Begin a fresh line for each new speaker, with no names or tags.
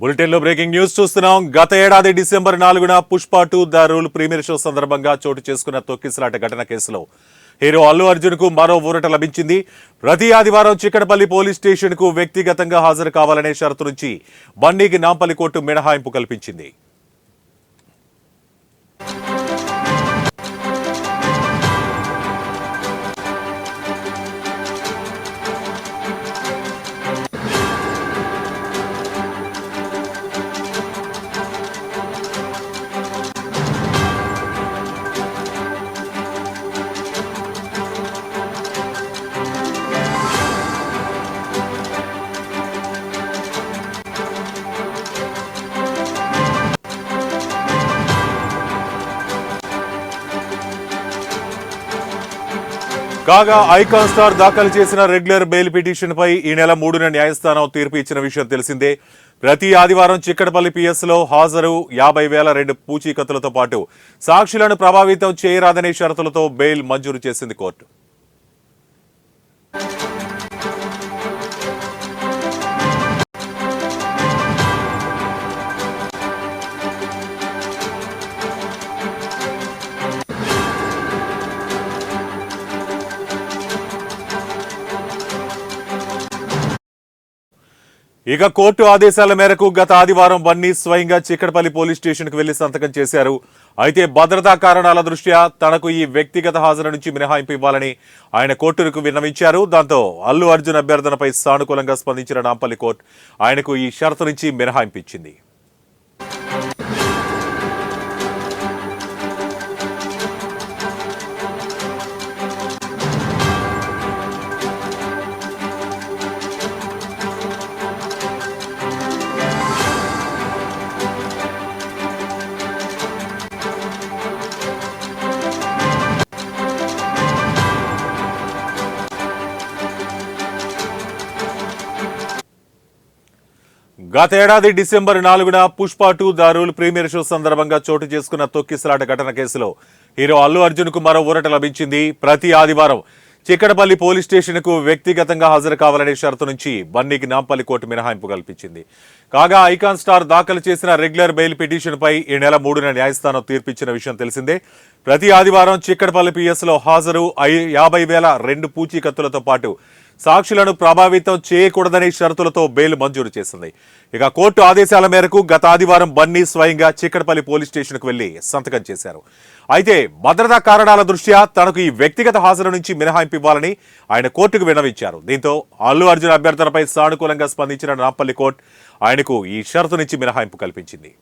బులెటిన్లో breaking news చూస్తున్నాం. గత ఏడాది డిసెంబర్ 4న Pushpa 2 the rule premiere show సందర్భంగా చోటు చేసుకున్న తొక్కిసలాట ఘటన కేసులో హీరో అల్లు అర్జున్ కు మరో ఊరట లభించింది. ప్రతి ఆదివారం చిక్కడపల్లి పోలీస్ స్టేషన్ కు వ్యక్తిగతంగా హాజరు కావాలనే షరతు నుంచి బన్నీకి నాంపల్లి కోర్టు మినహాయింపు కల్పించింది. కాగా ఐకాన్ స్టార్ దాఖలు చేసిన రెగ్యులర్ బెయిల్ పిటిషన్ పై ఈ నెల 3న న్యాయస్థానం తీర్పు ఇచ్చిన విషయం తెలిసిందే. ప్రతి ఆదివారం చిక్కడపల్లి పిఎస్ లో హాజరు 50,000 2 పూచీకత్తులతో పాటు సాక్షులను ప్రభావితం చేయరాదనే షరతులతో బెయిల్ మంజూరు చేసింది కోర్టు. ఇక కోర్టు ఆదేశాల మేరకు గత ఆదివారం బన్నీ స్వయంగా చిక్కడపల్లి పోలీస్ స్టేషన్ కు వెళ్లి సంతకం చేశారు. అయితే భద్రతా కారణాల దృష్ట్యా తనకు ఈ వ్యక్తిగత హాజరు నుంచి మినహాయింపు ఇవ్వాలని ఆయన కోర్టుకు విన్నవించారు. దాంతో అల్లు అర్జున్ అభ్యర్థనపై సానుకూలంగా స్పందించిన నాంపల్లి కోర్టు ఆయనకు ఈ షరతు నుంచి మినహాయింపు ఇచ్చింది. గత ఏడాది డిసెంబర్ 4న Pushpa 2 the rule premiere show సందర్భంగా చోటు చేసుకున్న తొక్కిసలాట ఘటన కేసులో హీరో అల్లు అర్జున్ కు మరో ఊరట లభించింది. ప్రతి ఆదివారం చిక్కడపల్లి పోలీస్ స్టేషన్ కు వ్యక్తిగతంగా హాజరు కావాలనే షరతు నుంచి బన్నీకి నాంపల్లి కోర్టు మినహాయింపు కల్పించింది. కాగా ఐకాన్ స్టార్ దాఖలు చేసిన రెగ్యులర్ బెయిల్ పిటిషన్ పై ఈ నెల 3న న్యాయస్థానం తీర్పిచ్చిన విషయం తెలిసిందే. ప్రతి ఆదివారం చిక్కడపల్లి పిఎస్ లో హాజరు 50,000 2 పూచీకత్తులతో పాటు సాక్షులను ప్రభావితం చేయకూడదనే షరతులతో బెయిల్ మంజూరు చేసింది. ఇక కోర్టు ఆదేశాల మేరకు గత ఆదివారం బన్నీ స్వయంగా చిక్కడపల్లి పోలీస్ స్టేషన్ కు వెళ్లి సంతకం చేశారు. అయితే భద్రతా కారణాల దృష్ట్యా తనకు ఈ వ్యక్తిగత హాజరు నుంచి మినహాయింపు ఇవ్వాలని ఆయన కోర్టుకు విన్నవించారు. దీంతో అల్లు అర్జున్ అభ్యర్థనపై సానుకూలంగా స్పందించిన నాంపల్లి కోర్టు ఆయనకు ఈ షరతు నుంచి మినహాయింపు కల్పించింది.